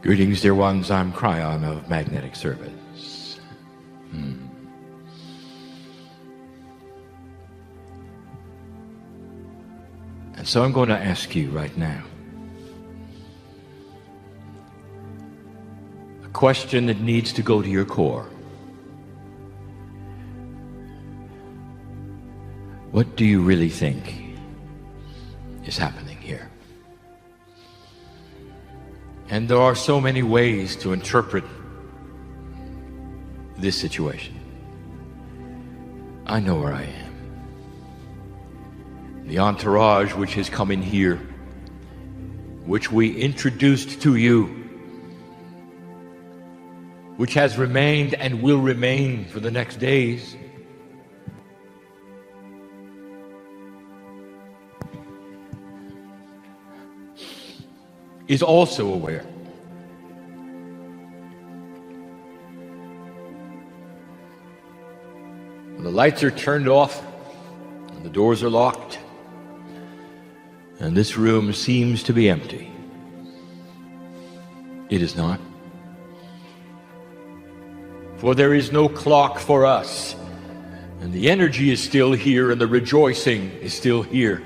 Greetings, dear ones. I'm Kryon of Magnetic Service. And so I'm going to ask you right now a question that needs to go to your core. What do you really think is happening here? And there are so many ways to interpret this situation. I know where I am. The entourage which has come in here, which we introduced to you, which has remained and will remain for the next days, is also aware. When the lights are turned off and the doors are locked and this room seems to be empty, it is not. For there is no clock for us, and the energy is still here and the rejoicing is still here.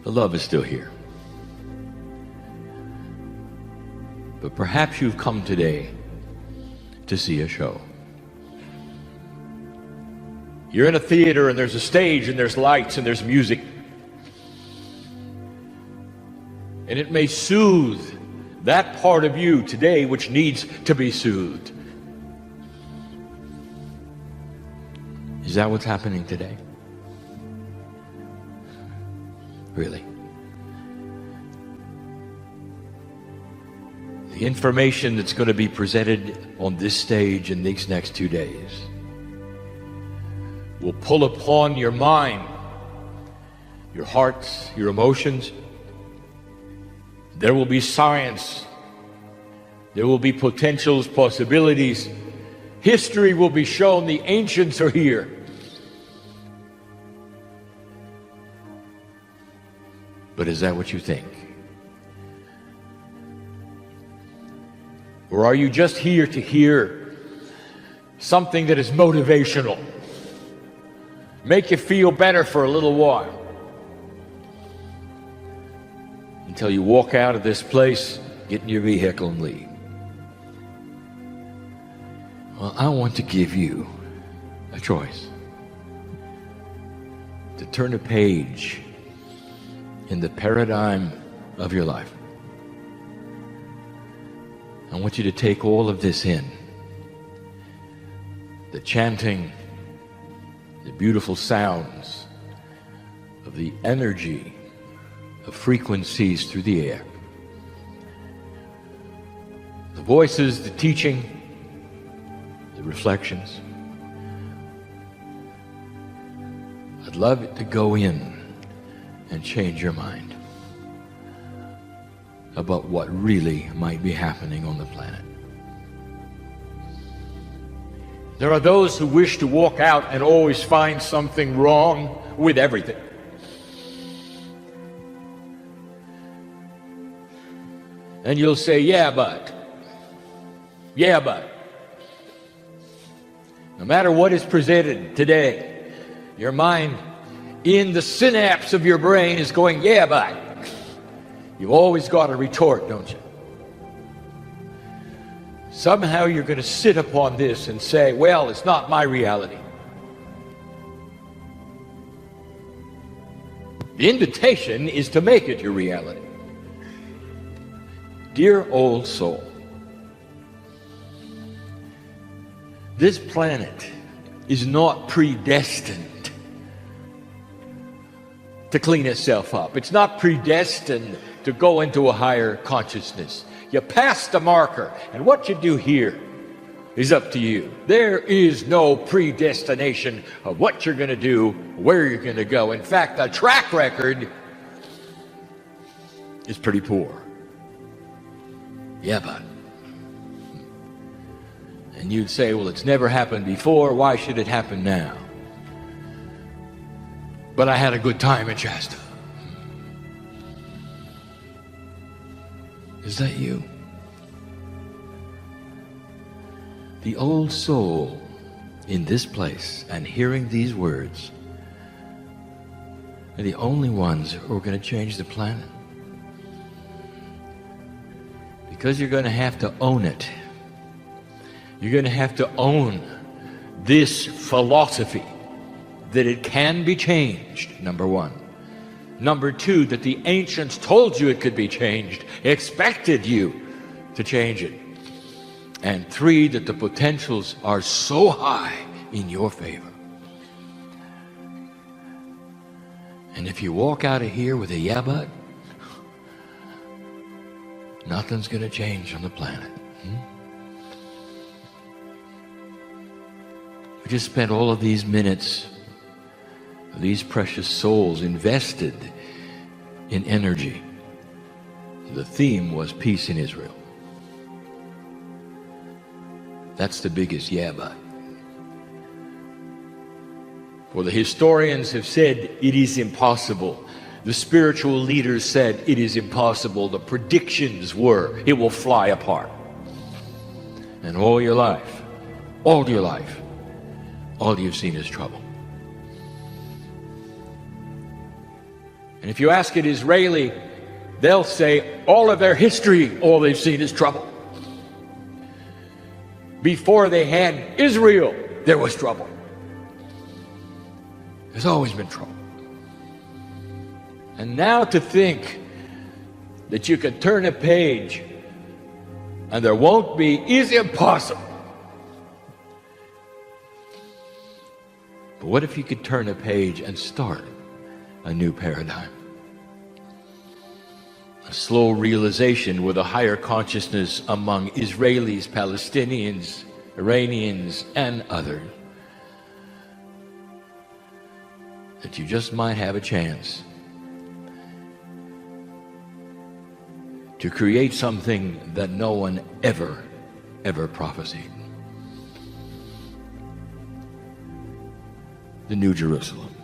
The love is still here. But perhaps you've come today to see a show. You're in a theater and there's a stage and there's lights and there's music. And it may soothe that part of you today which needs to be soothed. Is that what's happening today? Really? The information that's going to be presented on this stage in these next 2 days will pull upon your mind, your hearts, your emotions. There will be science. There will be potentials, possibilities. History will be shown. The ancients are here. But is that what you think? Or are you just here to hear something that is motivational? Make you feel better for a little while. Until you walk out of this place, get in your vehicle and leave. Well, I want to give you a choice. To turn a page in the paradigm of your life. I want you to take all of this in. The chanting, the beautiful sounds of the energy of frequencies through the air. The voices, the teaching, the reflections. I'd love it to go in and change your mind about what really might be happening on the planet. There are those who wish to walk out and always find something wrong with everything. And you'll say, yeah, but. No matter what is presented today, your mind in the synapse of your brain is going, yeah, but. You've always got a retort, don't you? Somehow you're going to sit upon this and say, well, it's not my reality. The invitation is to make it your reality. Dear old soul, this planet is not predestined to clean itself up. It's not predestined to go into a higher consciousness. You pass the marker, and what you do here is up to you. There is no predestination of what you're going to do, where you're going to go. In fact, the track record is pretty poor. Yeah, but. And you'd say, well, it's never happened before. Why should it happen now? But I had a good time in Shasta. Is that you? The old soul in this place and hearing these words are the only ones who are going to change the planet. Because you're going to have to own it. You're going to have to own this philosophy that it can be changed, number one. Number two, that the ancients told you it could be changed, expected you to change it. And three, that the potentials are so high in your favor. And if you walk out of here with a yeah but, nothing's going to change on the planet. We just spent all of these minutes, these precious souls invested in energy. The theme was peace in Israel. That's the biggest yeah but. For the historians have said it is impossible. The spiritual leaders said it is impossible. The predictions were it will fly apart. And all your life, all you've seen is trouble. And if you ask an Israeli, they'll say all of their history, all they've seen is trouble. Before they had Israel, there was trouble. There's always been trouble. And now to think that you could turn a page and there won't be is impossible. But what if you could turn a page and start a new paradigm? A slow realization with a higher consciousness among Israelis, Palestinians, Iranians, and others, that you just might have a chance to create something that no one ever prophesied. The New Jerusalem,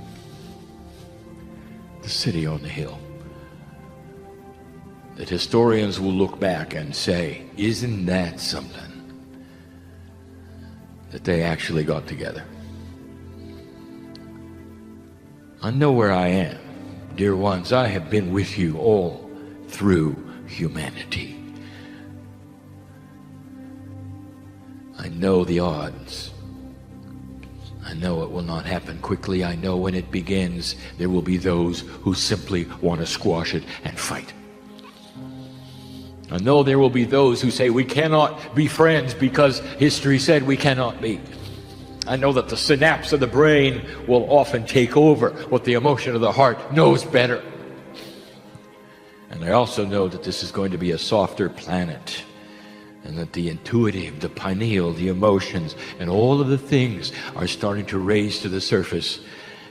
the city on the hill, that historians will look back and say, isn't that something? That they actually got together. I know where I am. Dear ones, I have been with you all through humanity. I know the odds. I know it will not happen quickly. I know when it begins, there will be those who simply want to squash it and fight. I know there will be those who say we cannot be friends because history said we cannot be. I know that the synapse of the brain will often take over what the emotion of the heart knows better. And I also know that this is going to be a softer planet, and that the intuitive, the pineal, the emotions, and all of the things are starting to raise to the surface.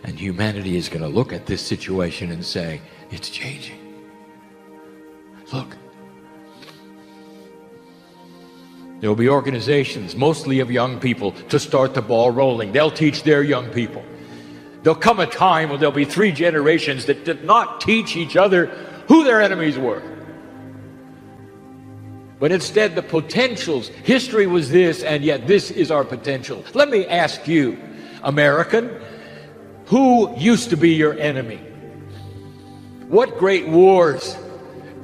And humanity is going to look at this situation and say, it's changing. Look. There will be organizations, mostly of young people, to start the ball rolling. They'll teach their young people. There'll come a time when there'll be 3 generations that did not teach each other who their enemies were. But instead, the potentials, history was this, and yet this is our potential. Let me ask you, American, who used to be your enemy? What great wars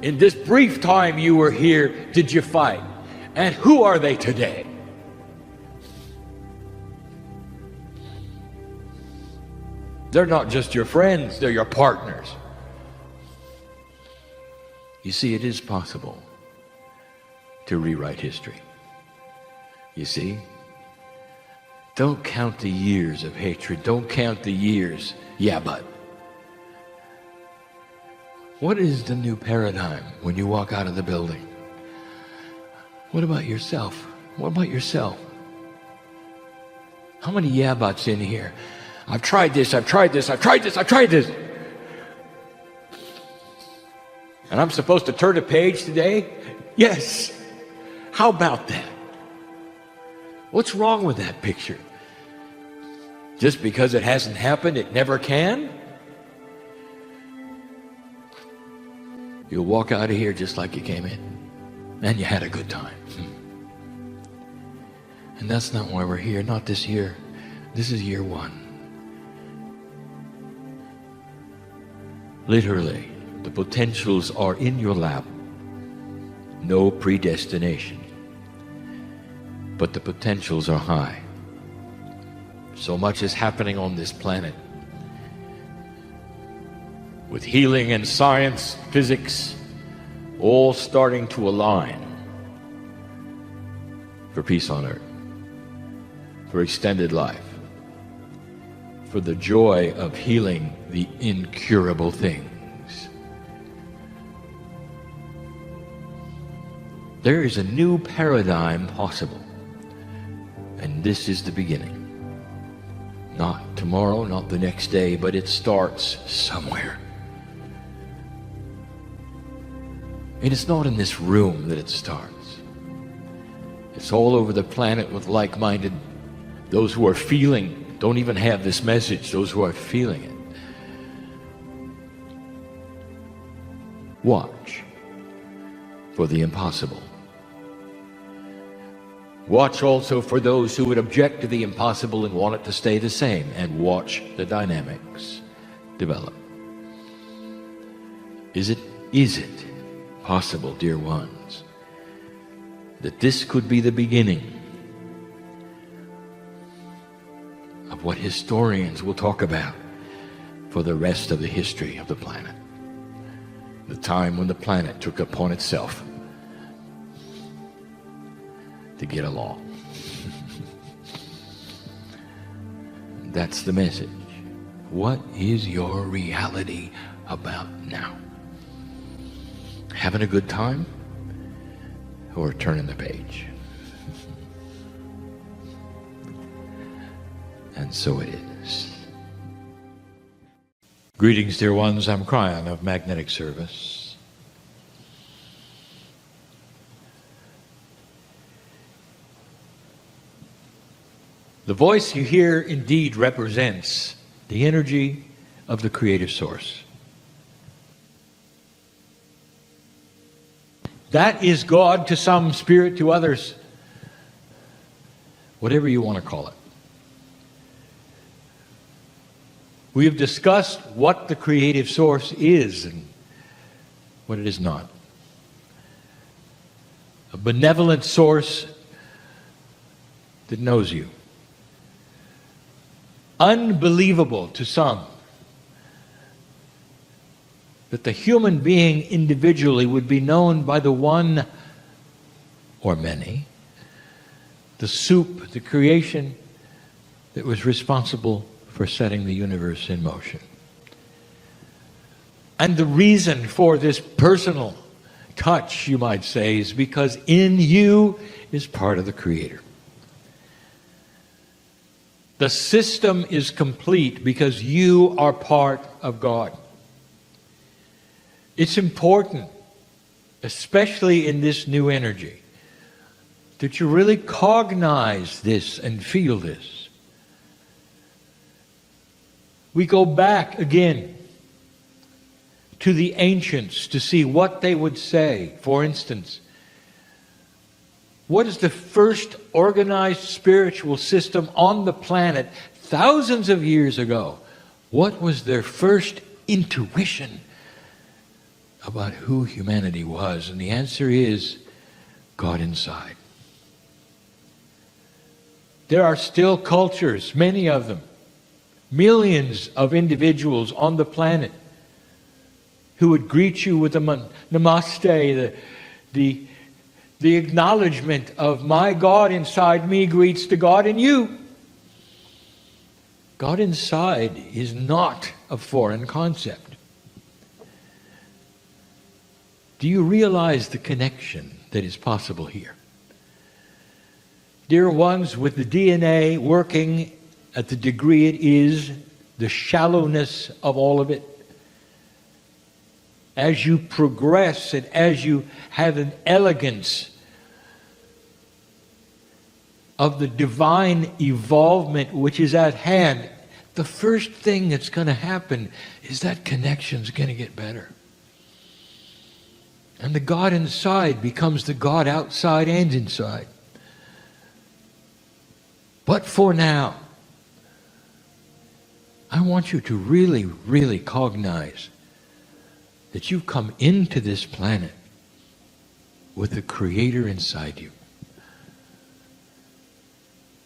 in this brief time you were here did you fight? And who are they today? They're not just your friends, they're your partners. You see, it is possible to rewrite history. You see? Don't count the years of hatred. Don't count the years. Yeah, but. What is the new paradigm when you walk out of the building? What about yourself? What about yourself? How many yeah buts in here? I've tried this, I've tried this, I've tried this, I've tried this. And I'm supposed to turn a page today? Yes. How about that? What's wrong with that picture? Just because it hasn't happened, it never can? You'll walk out of here just like you came in. and you had a good time. And that's not why we're here, not this year. This is year one. Literally, the potentials are in your lap. No predestination. But the potentials are high. So much is happening on this planet. With healing and science, physics, all starting to align for peace on earth, for extended life, for the joy of healing the incurable things. There is a new paradigm possible, and this is the beginning. Not tomorrow, not the next day, but it starts somewhere. And it's not in this room that it starts. It's all over the planet with like-minded, those who are feeling, don't even have this message, those who are feeling it. Watch for the impossible. Watch also for those who would object to the impossible and want it to stay the same, and watch the dynamics develop. Is it possible, dear ones, that this could be the beginning of what historians will talk about for the rest of the history of the planet? The time when the planet took upon itself to get along. That's the message. What is your reality about now? Having a good time or turning the page? And so it is. Greetings, dear ones. I'm Kryon of Magnetic Service. The voice you hear indeed represents the energy of the creative source. That is God to some, spirit to others, whatever you want to call it. We have discussed what the creative source is and what it is not. A benevolent source that knows you. Unbelievable to some that the human being individually would be known by the one or many, the soup, the creation that was responsible for setting the universe in motion. And the reason for this personal touch, you might say, is because in you is part of the Creator. The system is complete because you are part of God. It's important, especially in this new energy, that you really cognize this and feel this. We go back again to the ancients to see what they would say. For instance, what is the first organized spiritual system on the planet thousands of years ago? What was their first intuition about who humanity was? And the answer is God inside. There are still cultures, many of them, millions of individuals on the planet who would greet you with a namaste, the acknowledgement of my God inside me greets the God in you. God inside is not a foreign concept. Do you realize the connection that is possible here? Dear ones, with the DNA working at the degree it is, the shallowness of all of it, as you progress and as you have an elegance of the divine evolvement which is at hand, the first thing that's going to happen is that connection's going to get better. And the God inside becomes the God outside and inside. But for now, I want you to really, really cognize that you've come into this planet with the Creator inside you.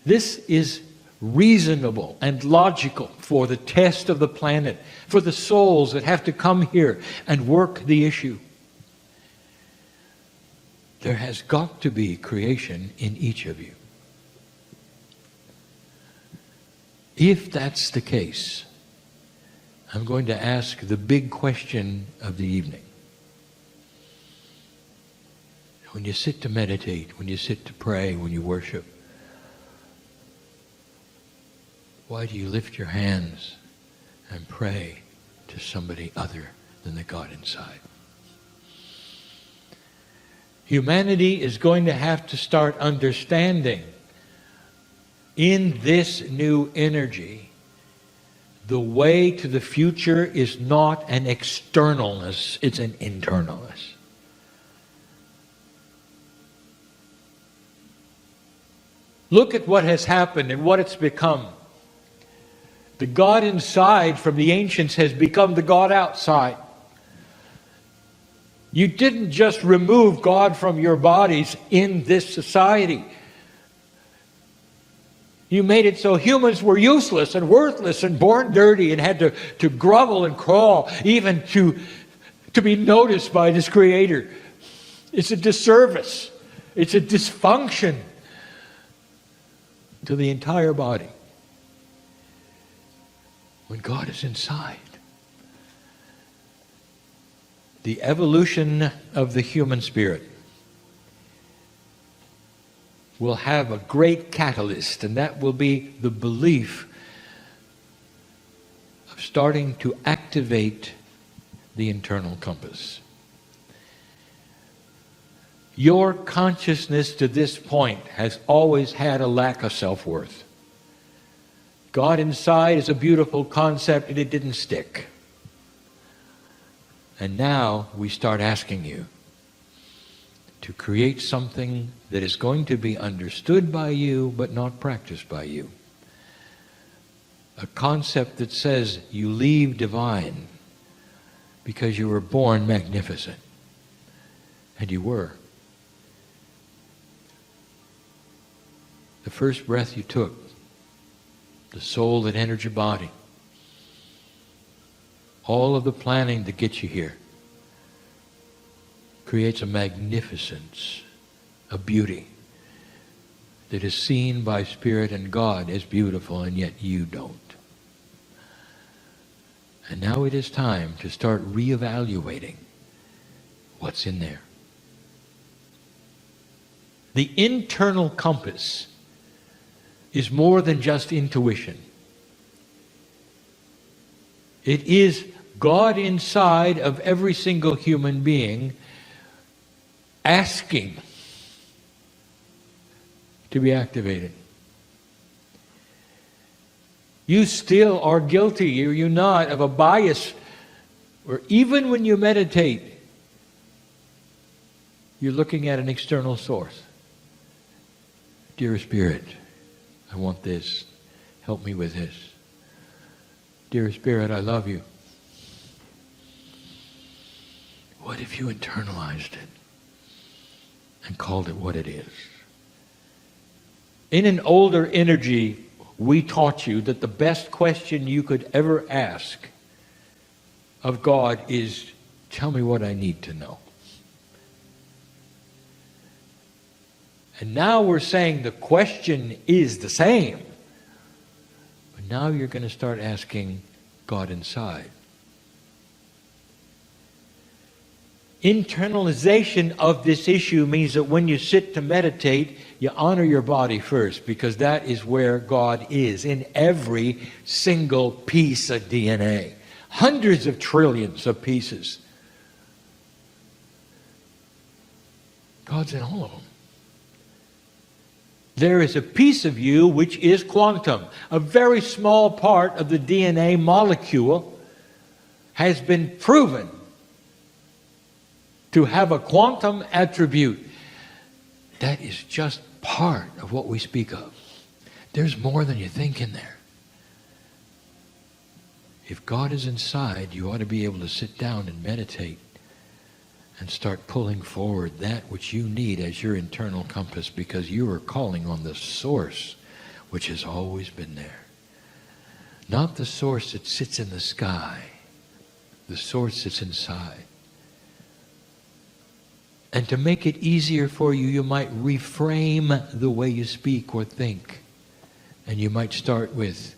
This is reasonable and logical for the test of the planet, for the souls that have to come here and work the issue. There has got to be creation in each of you. If that's the case, I'm going to ask the big question of the evening. When you sit to meditate, when you sit to pray, when you worship, why do you lift your hands and pray to somebody other than the God inside? Humanity is going to have to start understanding in this new energy, the way to the future is not an externalness, it's an internalness. Look at what has happened and what it's become. The God inside from the ancients has become the God outside. You didn't just remove God from your bodies in this society. You made it so humans were useless and worthless and born dirty and had to grovel and crawl even to be noticed by this Creator. It's a disservice. It's a dysfunction to the entire body. When God is inside, the evolution of the human spirit will have a great catalyst, and that will be the belief of starting to activate the internal compass. Your consciousness to this point has always had a lack of self-worth. God inside is a beautiful concept, and it didn't stick. And now we start asking you to create something that is going to be understood by you but not practiced by you. A concept that says you leave divine because you were born magnificent. And you were. The first breath you took, the soul that entered your body, all of the planning to get you here creates a magnificence, a beauty that is seen by Spirit and God as beautiful, and yet you don't. And now it is time to start reevaluating what's in there. The internal compass is more than just intuition. It is God inside of every single human being asking to be activated. You still are guilty, are you not, of a bias where even when you meditate, you're looking at an external source. Dear Spirit, I want this. Help me with this. Dear Spirit, I love you. What if you internalized it and called it what it is? In an older energy, we taught you that the best question you could ever ask of God is, tell me what I need to know. And now we're saying the question is the same. But now you're going to start asking God inside. Internalization of this issue means that when you sit to meditate, you honor your body first, because that is where God is, in every single piece of DNA. Hundreds of trillions of pieces. God's in all of them. There is a piece of you which is quantum. A very small part of the DNA molecule has been proven to have a quantum attribute, that is just part of what we speak of. There's more than you think in there. If God is inside, you ought to be able to sit down and meditate and start pulling forward that which you need as your internal compass, because you are calling on the source which has always been there. Not the source that sits in the sky, the source that's inside. And to make it easier for you, you might reframe the way you speak or think. And you might start with,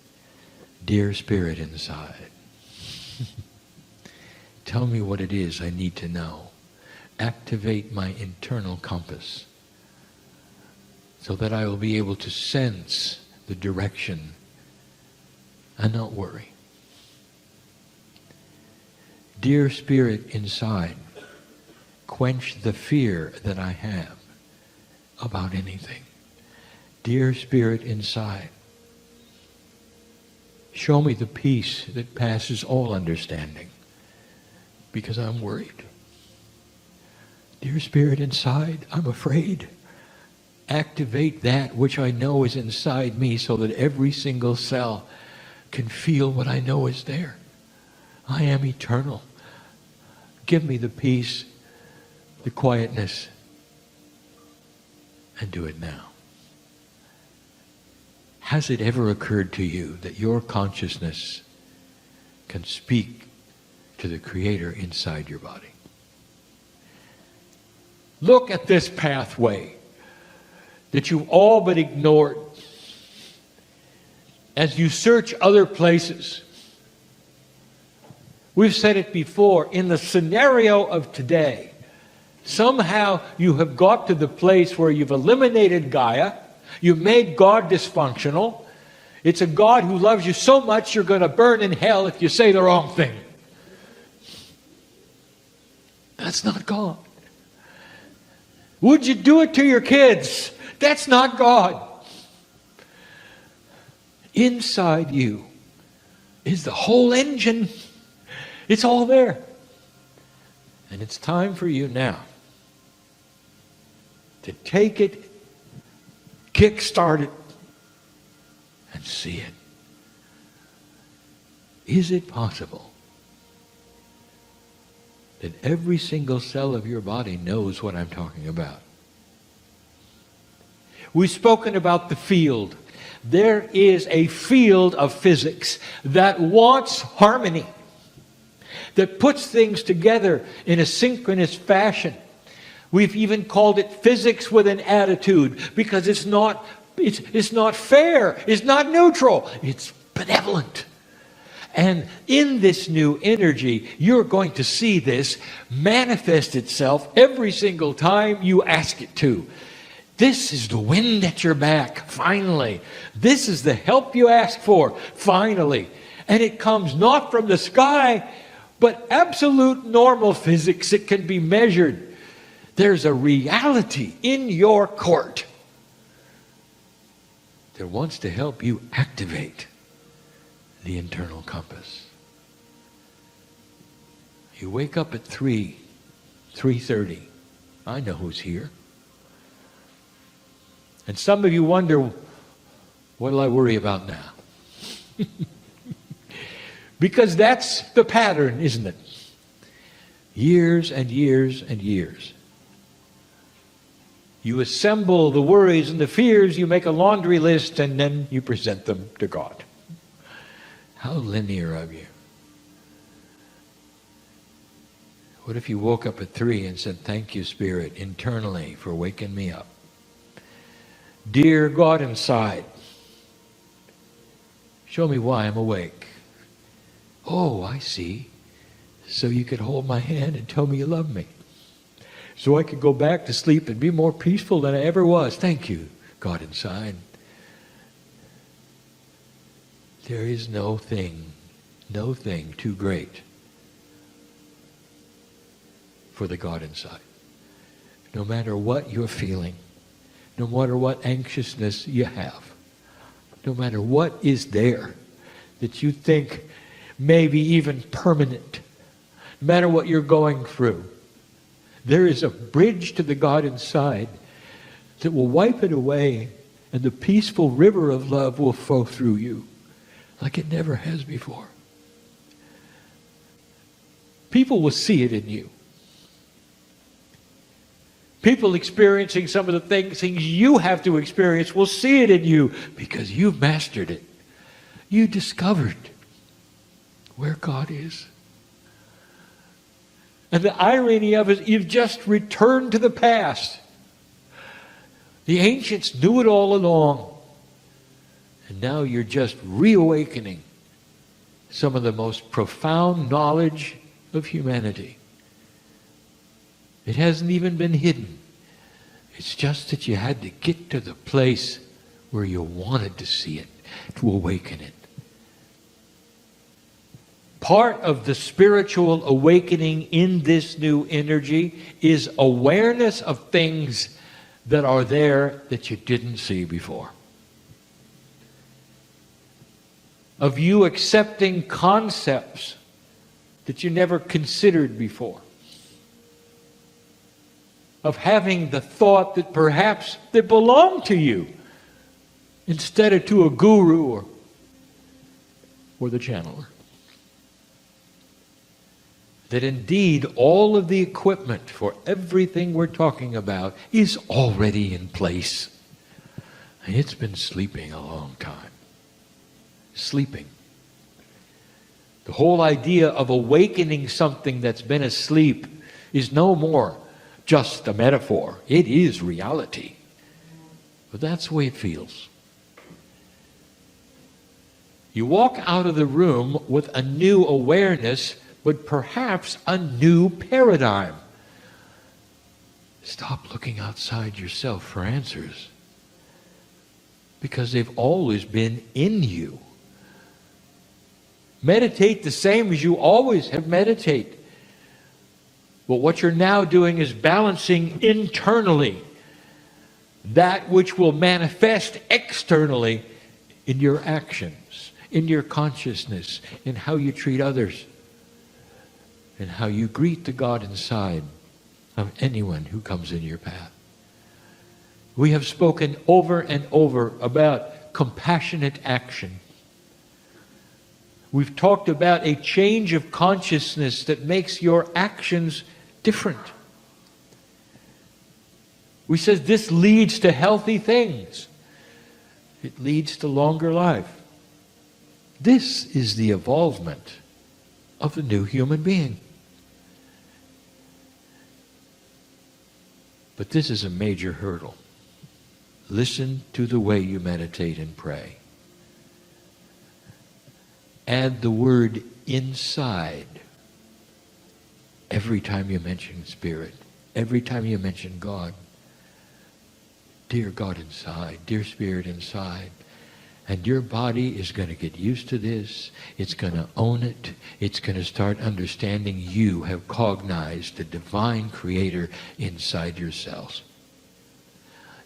"Dear Spirit inside, tell me what it is I need to know. Activate my internal compass so that I will be able to sense the direction and not worry. Dear Spirit inside, quench the fear that I have about anything. Dear Spirit inside, show me the peace that passes all understanding, because I'm worried. Dear Spirit inside, I'm afraid. Activate that which I know is inside me so that every single cell can feel what I know is there. I am eternal. Give me the peace, the quietness, and do it now." Has it ever occurred to you that your consciousness can speak to the Creator inside your body? Look at this pathway that you've all but ignored. As you search other places, we've said it before, in the scenario of today, somehow you have got to the place where you've eliminated Gaia, you've made God dysfunctional. It's a God who loves you so much you're going to burn in hell if you say the wrong thing. That's not God. Would you do it to your kids? That's not God. Inside you is the whole engine. It's all there. And it's time for you now to take it, kickstart it, and see it. Is it possible that every single cell of your body knows what I'm talking about? We've spoken about the field. There is a field of physics that wants harmony, that puts things together in a synchronous fashion. We've even called it physics with an attitude, because it's not fair, it's not neutral, it's benevolent. And in this new energy, you're going to see this manifest itself every single time you ask it to. This is the wind at your back, finally. This is the help you ask for, finally. And it comes not from the sky, but absolute normal physics. It can be measured. There's a reality in your court that wants to help you activate the internal compass. You wake up at 3:30. I know who's here. And some of you wonder, what will I worry about now? Because that's the pattern, isn't it? Years and years and years. You assemble the worries and the fears, you make a laundry list, and then you present them to God. How linear of you. What if you woke up at 3 and said, "Thank you, Spirit, internally for waking me up. Dear God inside, show me why I'm awake." Oh, I see. So you could hold my hand and tell me you love me. So I could go back to sleep and be more peaceful than I ever was. Thank you, God inside. There is no thing too great for the God inside. No matter what you're feeling, no matter what anxiousness you have, no matter what is there that you think may be even permanent, no matter what you're going through, There is a bridge to the God inside that will wipe it away, and the peaceful river of love will flow through you like it never has before. People will see it in you. People experiencing some of the things you have to experience will see it in you because you've mastered it. You discovered where God is. And the irony of it, you've just returned to the past. The ancients knew it all along. And now you're just reawakening some of the most profound knowledge of humanity. It hasn't even been hidden. It's just that you had to get to the place where you wanted to see it, to awaken it. Part of the spiritual awakening in this new energy is awareness of things that are there that you didn't see before. Of you accepting concepts that you never considered before. Of having the thought that perhaps they belong to you instead of to a guru or the channeler. That indeed all of the equipment for everything we're talking about is already in place. And it's been sleeping a long time. Sleeping. The whole idea of awakening something that's been asleep is no more just a metaphor. It is reality. But that's the way it feels. You walk out of the room with a new awareness, but perhaps a new paradigm. Stop looking outside yourself for answers, because they've always been in you. Meditate the same as you always have meditated. But what you're now doing is balancing internally that which will manifest externally in your actions, in your consciousness, in how you treat others, and how you greet the God inside of anyone who comes in your path. We have spoken over and over about compassionate action. We've talked about a change of consciousness that makes your actions different. We said this leads to healthy things. It leads to longer life. This is the evolvement of the new human being. But this is a major hurdle. Listen to the way you meditate and pray. Add the word inside every time you mention Spirit, every time you mention God. Dear God inside, dear Spirit inside. And your body is going to get used to this. It's going to own it. It's going to start understanding you have cognized the divine creator inside yourselves.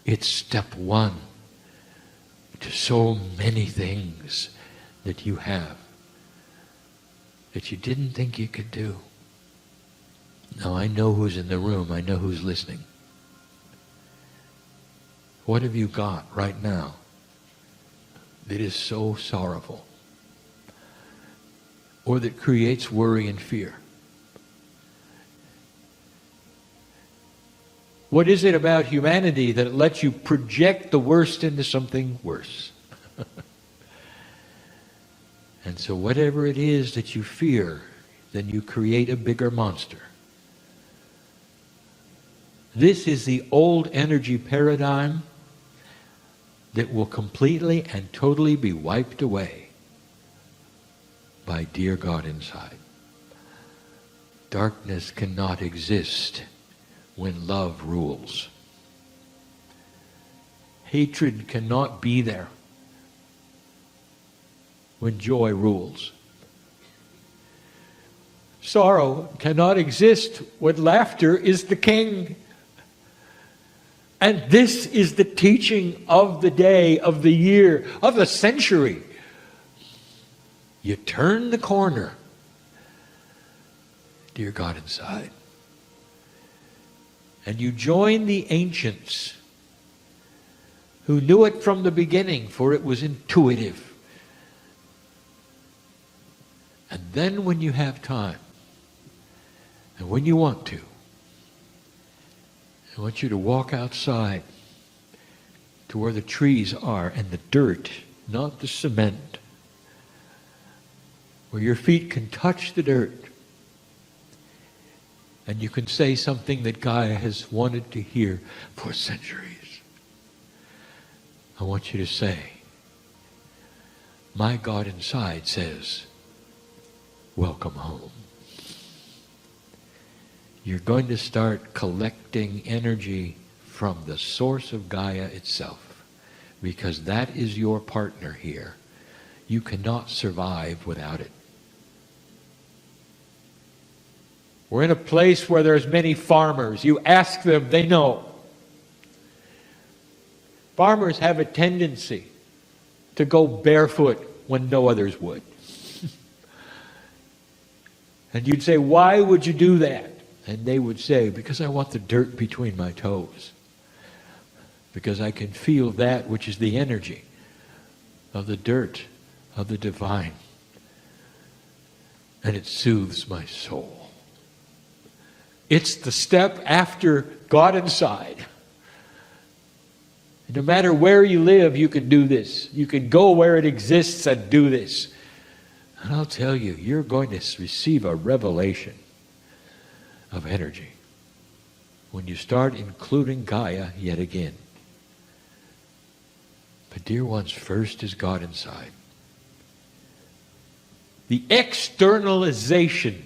It's step one to so many things that you have that you didn't think you could do. Now I know who's in the room. I know who's listening. What have you got right now that is so sorrowful, or that creates worry and fear? What is it about humanity that lets you project the worst into something worse? And so whatever it is that you fear, then you create a bigger monster. This is the old energy paradigm that will completely and totally be wiped away by dear God inside. Darkness cannot exist when love rules. Hatred cannot be there when joy rules. Sorrow cannot exist when laughter is the king. And this is the teaching of the day, of the year, of the century. You turn the corner, dear God inside. And you join the ancients who knew it from the beginning, for it was intuitive. And then when you have time, and when you want to, I want you to walk outside to where the trees are and the dirt, not the cement, where your feet can touch the dirt. And you can say something that Gaia has wanted to hear for centuries. I want you to say, my God inside says, welcome home. You're going to start collecting energy from the source of Gaia itself, because that is your partner here. You cannot survive without it. We're in a place where there's many farmers. You ask them, they know. Farmers have a tendency to go barefoot when no others would. And you'd say, why would you do that? And they would say, because I want the dirt between my toes. Because I can feel that which is the energy of the dirt of the divine. And it soothes my soul. It's the step after God inside. No matter where you live, you can do this. You can go where it exists and do this. And I'll tell you, you're going to receive a revelation of energy when you start including Gaia yet again. But dear ones, first is God inside. The externalization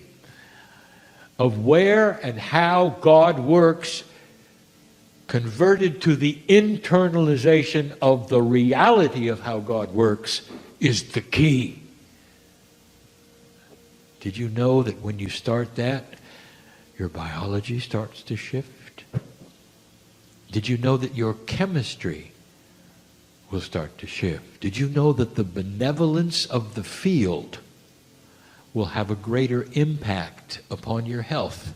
of where and how God works converted to the internalization of the reality of how God works is the key. Did you know that when you start that, your biology starts to shift? Did you know that your chemistry will start to shift? Did you know that the benevolence of the field will have a greater impact upon your health?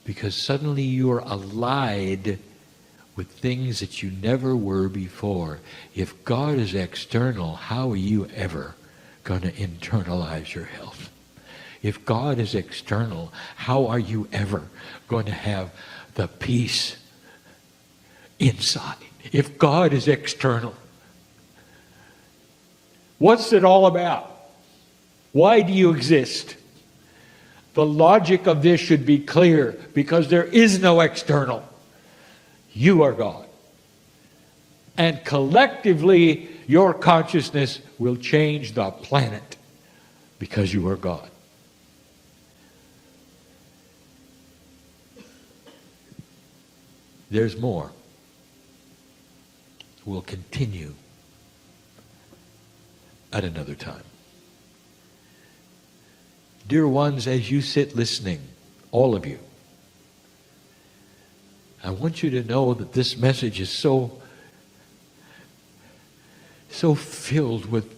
Because suddenly you are allied with things that you never were before. If God is external, how are you ever going to internalize your health? If God is external, how are you ever going to have the peace inside? If God is external, what's it all about? Why do you exist? The logic of this should be clear, because there is no external. You are God. And collectively, your consciousness will change the planet because you are God. There's more. We'll continue at another time. Dear ones, as you sit listening, all of you, I want you to know that this message is so filled with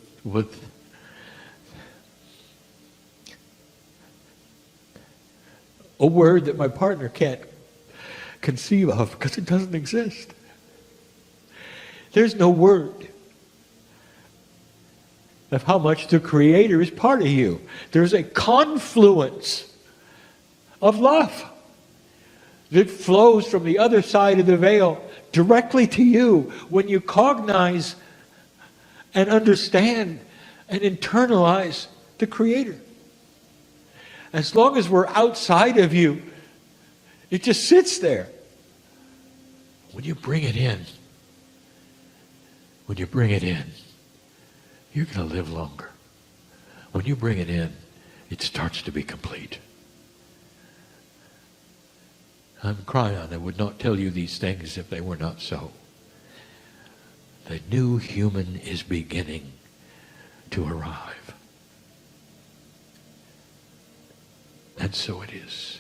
a word that my partner can't conceive of because it doesn't exist. There's no word of how much the Creator is part of you. There's a confluence of love that flows from the other side of the veil directly to you when you cognize and understand and internalize the Creator. As long as we're outside of you, it just sits there. When you bring it in, you're going to live longer. When you bring it in, it starts to be complete. I'm Kryon. I would not tell you these things if they were not so. The new human is beginning to arrive. And so it is.